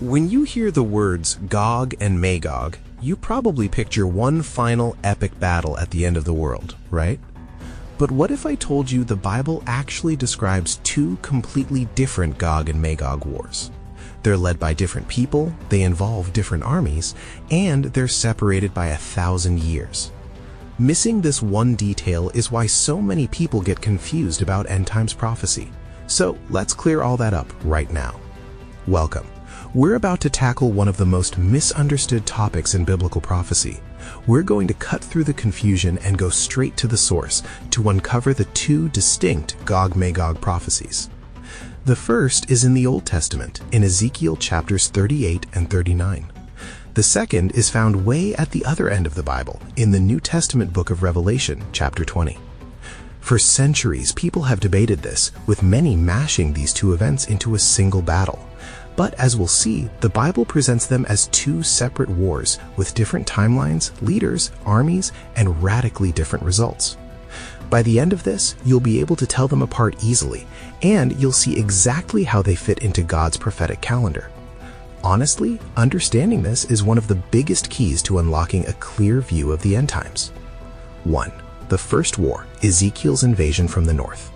When you hear the words Gog and Magog, you probably picture one final epic battle at the end of the world, right? But what if I told you the Bible actually describes two completely different Gog and Magog wars? They're led by different people, they involve different armies, and they're separated by 1,000 years. Missing this one detail is why so many people get confused about end times prophecy. So let's clear all that up right now. Welcome. We're about to tackle one of the most misunderstood topics in biblical prophecy. We're going to cut through the confusion and go straight to the source to uncover the two distinct Gog-Magog prophecies. The first is in the Old Testament, in Ezekiel chapters 38 and 39. The second is found way at the other end of the Bible, in the New Testament book of Revelation, chapter 20. For centuries, people have debated this, with many mashing these two events into a single battle. But as we'll see, the Bible presents them as two separate wars with different timelines, leaders, armies, and radically different results. By the end of this, you'll be able to tell them apart easily, and you'll see exactly how they fit into God's prophetic calendar. Honestly, understanding this is one of the biggest keys to unlocking a clear view of the end times. 1. The first war, Ezekiel's invasion from the north.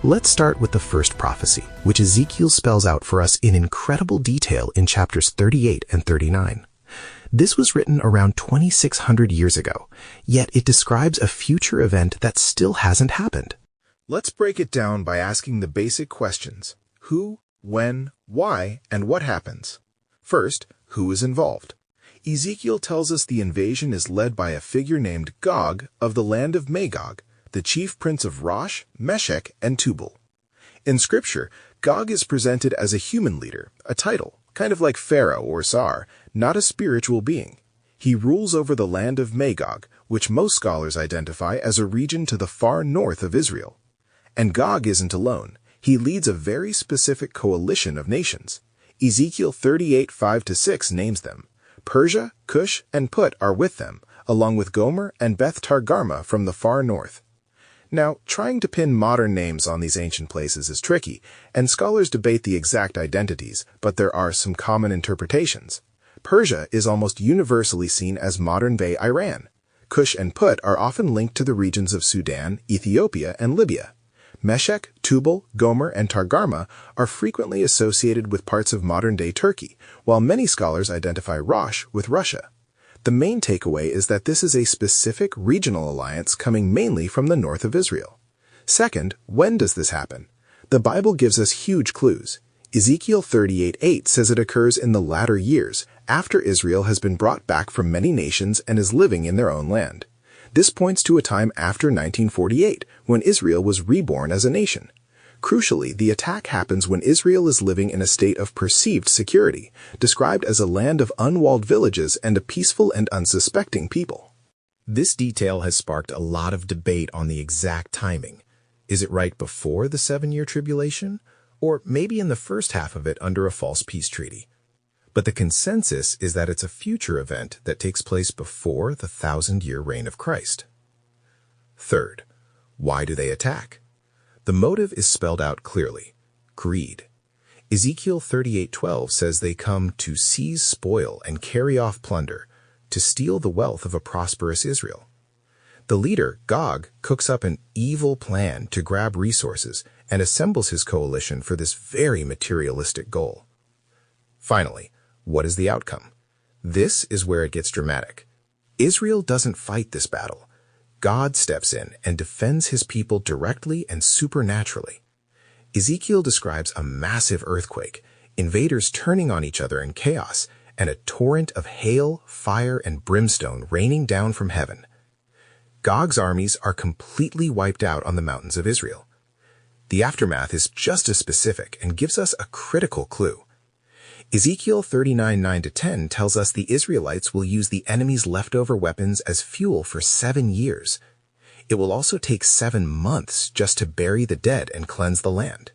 Let's start with the first prophecy, which Ezekiel spells out for us in incredible detail in chapters 38 and 39. This was written around 2,600 years ago, yet it describes a future event that still hasn't happened. Let's break it down by asking the basic questions: who, when, why, and what happens. First, who is involved? Ezekiel tells us the invasion is led by a figure named Gog of the land of Magog, the chief prince of Rosh, Meshech, and Tubal. In Scripture, Gog is presented as a human leader, a title, kind of like Pharaoh or Tsar, not a spiritual being. He rules over the land of Magog, which most scholars identify as a region to the far north of Israel. And Gog isn't alone. He leads a very specific coalition of nations. Ezekiel 38, 5-6 names them. Persia, Cush, and Put are with them, along with Gomer and Beth Targarma from the far north. Now, trying to pin modern names on these ancient places is tricky, and scholars debate the exact identities, but there are some common interpretations. Persia is almost universally seen as modern-day Iran. Cush and Put are often linked to the regions of Sudan, Ethiopia, and Libya. Meshech, Tubal, Gomer, and Targarma are frequently associated with parts of modern-day Turkey, while many scholars identify Rosh with Russia. The main takeaway is that this is a specific regional alliance coming mainly from the north of Israel. Second, when does this happen? The Bible gives us huge clues. Ezekiel 38:8 says it occurs in the latter years, after Israel has been brought back from many nations and is living in their own land. This points to a time after 1948, when Israel was reborn as a nation. Crucially, the attack happens when Israel is living in a state of perceived security, described as a land of unwalled villages and a peaceful and unsuspecting people. This detail has sparked a lot of debate on the exact timing. Is it right before the 7-year tribulation? Or maybe in the first half of it under a false peace treaty? But the consensus is that it's a future event that takes place before the 1,000-year reign of Christ. Third, why do they attack? The motive is spelled out clearly: greed. Ezekiel 38:12 says they come to seize spoil and carry off plunder, to steal the wealth of a prosperous Israel. The leader, Gog, cooks up an evil plan to grab resources and assembles his coalition for this very materialistic goal. Finally, what is the outcome? This is where it gets dramatic. Israel doesn't fight this battle. God steps in and defends his people directly and supernaturally. Ezekiel describes a massive earthquake, invaders turning on each other in chaos, and a torrent of hail, fire, and brimstone raining down from heaven. Gog's armies are completely wiped out on the mountains of Israel. The aftermath is just as specific and gives us a critical clue. Ezekiel 39:9-10 tells us the Israelites will use the enemy's leftover weapons as fuel for 7 years. It will also take 7 months just to bury the dead and cleanse the land.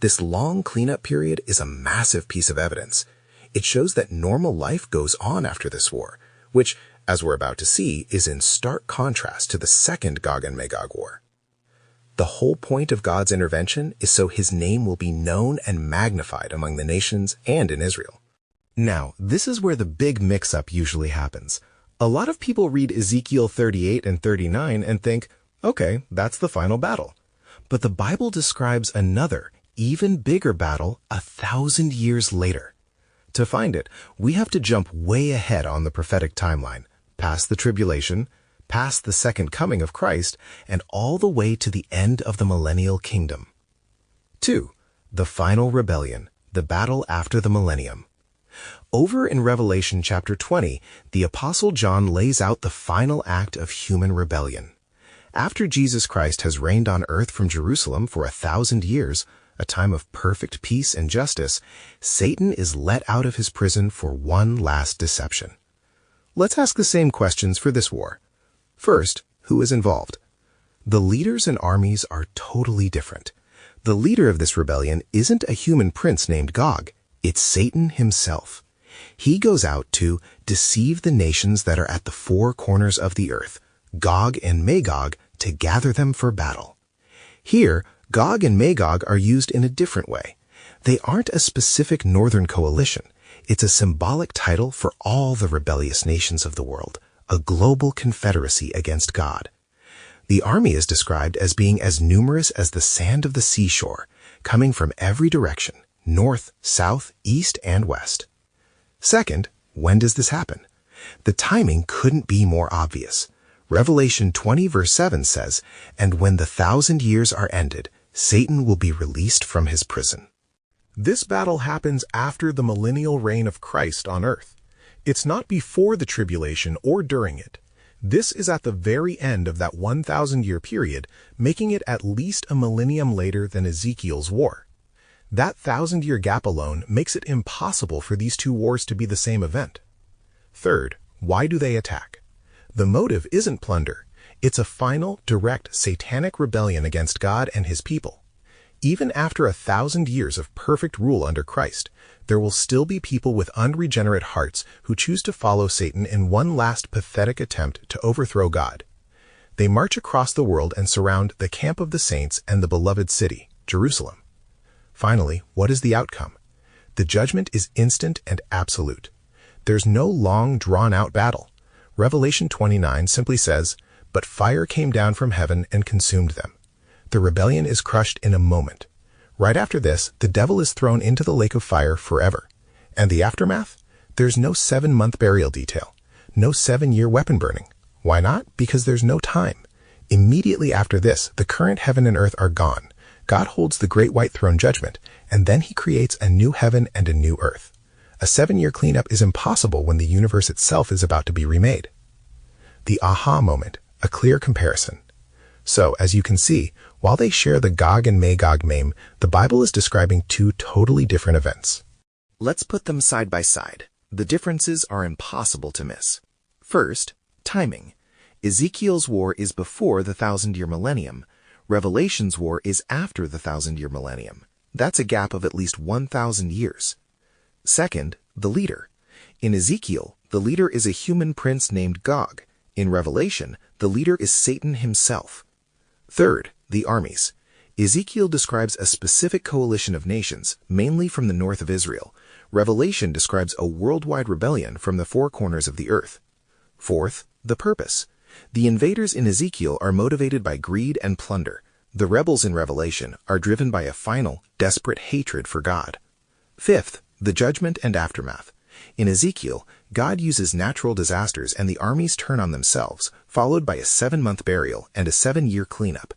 This long cleanup period is a massive piece of evidence. It shows that normal life goes on after this war, which, as we're about to see, is in stark contrast to the second Gog and Magog war. The whole point of God's intervention is so his name will be known and magnified among the nations and in Israel. Now, this is where the big mix-up usually happens. A lot of people read Ezekiel 38 and 39 and think, okay, that's the final battle. But the Bible describes another, even bigger battle 1,000 years later. To find it, we have to jump way ahead on the prophetic timeline, past the tribulation, past the second coming of Christ, and all the way to the end of the millennial kingdom. 2. The final rebellion, the battle after the millennium. Over in Revelation chapter 20, the Apostle John lays out the final act of human rebellion. After Jesus Christ has reigned on earth from Jerusalem for 1,000 years, a time of perfect peace and justice, Satan is let out of his prison for one last deception. Let's ask the same questions for this war. First, who is involved? The leaders and armies are totally different. The leader of this rebellion isn't a human prince named Gog. It's Satan himself. He goes out to deceive the nations that are at the four corners of the earth, Gog and Magog, to gather them for battle. Here, Gog and Magog are used in a different way. They aren't a specific northern coalition. It's a symbolic title for all the rebellious nations of the world, a global confederacy against God. The army is described as being as numerous as the sand of the seashore, coming from every direction, north, south, east, and west. Second, when does this happen? The timing couldn't be more obvious. Revelation 20 verse 7 says, "And when the 1,000 years are ended, Satan will be released from his prison." This battle happens after the millennial reign of Christ on earth. It's not before the tribulation or during it. This is at the very end of that 1,000-year period, making it at least a millennium later than Ezekiel's war. That 1,000-year gap alone makes it impossible for these two wars to be the same event. Third, why do they attack? The motive isn't plunder. It's a final, direct, satanic rebellion against God and his people. Even after 1,000 years of perfect rule under Christ, there will still be people with unregenerate hearts who choose to follow Satan in one last pathetic attempt to overthrow God. They march across the world and surround the camp of the saints and the beloved city, Jerusalem. Finally, what is the outcome? The judgment is instant and absolute. There's no long, drawn-out battle. Revelation 29 simply says, "But fire came down from heaven and consumed them." The rebellion is crushed in a moment. Right after this, the devil is thrown into the lake of fire forever. And the aftermath? There's no 7-month burial detail. No 7-year weapon burning. Why not? Because there's no time. Immediately after this, the current heaven and earth are gone. God holds the great white throne judgment, and then he creates a new heaven and a new earth. A 7-year cleanup is impossible when the universe itself is about to be remade. The aha moment, a clear comparison. So, as you can see, while they share the Gog and Magog name, the Bible is describing two totally different events. Let's put them side by side. The differences are impossible to miss. First, timing. Ezekiel's war is before the 1,000-year millennium. Revelation's war is after the 1,000-year millennium. That's a gap of at least 1,000 years. Second, the leader. In Ezekiel, the leader is a human prince named Gog. In Revelation, the leader is Satan himself. Third, the armies. Ezekiel describes a specific coalition of nations, mainly from the north of Israel. Revelation describes a worldwide rebellion from the four corners of the earth. Fourth, the purpose. The invaders in Ezekiel are motivated by greed and plunder. The rebels in Revelation are driven by a final, desperate hatred for God. Fifth, the judgment and aftermath. In Ezekiel, God uses natural disasters and the armies turn on themselves, followed by a 7-month burial and a 7-year cleanup.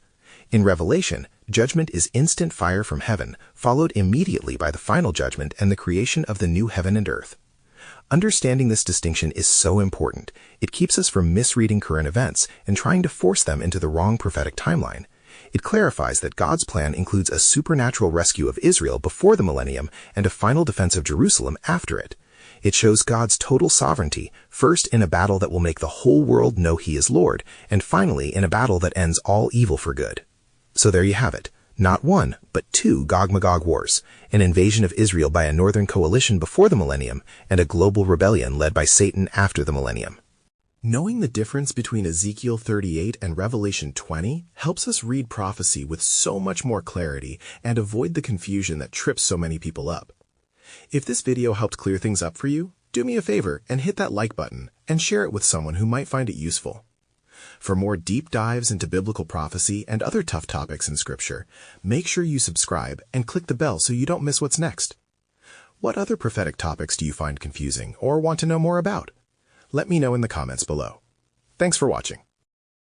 In Revelation, judgment is instant fire from heaven, followed immediately by the final judgment and the creation of the new heaven and earth. Understanding this distinction is so important. It keeps us from misreading current events and trying to force them into the wrong prophetic timeline. It clarifies that God's plan includes a supernatural rescue of Israel before the millennium and a final defense of Jerusalem after it. It shows God's total sovereignty, first in a battle that will make the whole world know he is Lord, and finally in a battle that ends all evil for good. So there you have it. Not one, but two Gog-Magog wars, an invasion of Israel by a northern coalition before the millennium, and a global rebellion led by Satan after the millennium. Knowing the difference between Ezekiel 38 and Revelation 20 helps us read prophecy with so much more clarity and avoid the confusion that trips so many people up. If this video helped clear things up for you, do me a favor and hit that like button and share it with someone who might find it useful. For more deep dives into biblical prophecy and other tough topics in Scripture, make sure you subscribe and click the bell so you don't miss what's next. What other prophetic topics do you find confusing or want to know more about? Let me know in the comments below. Thanks for watching.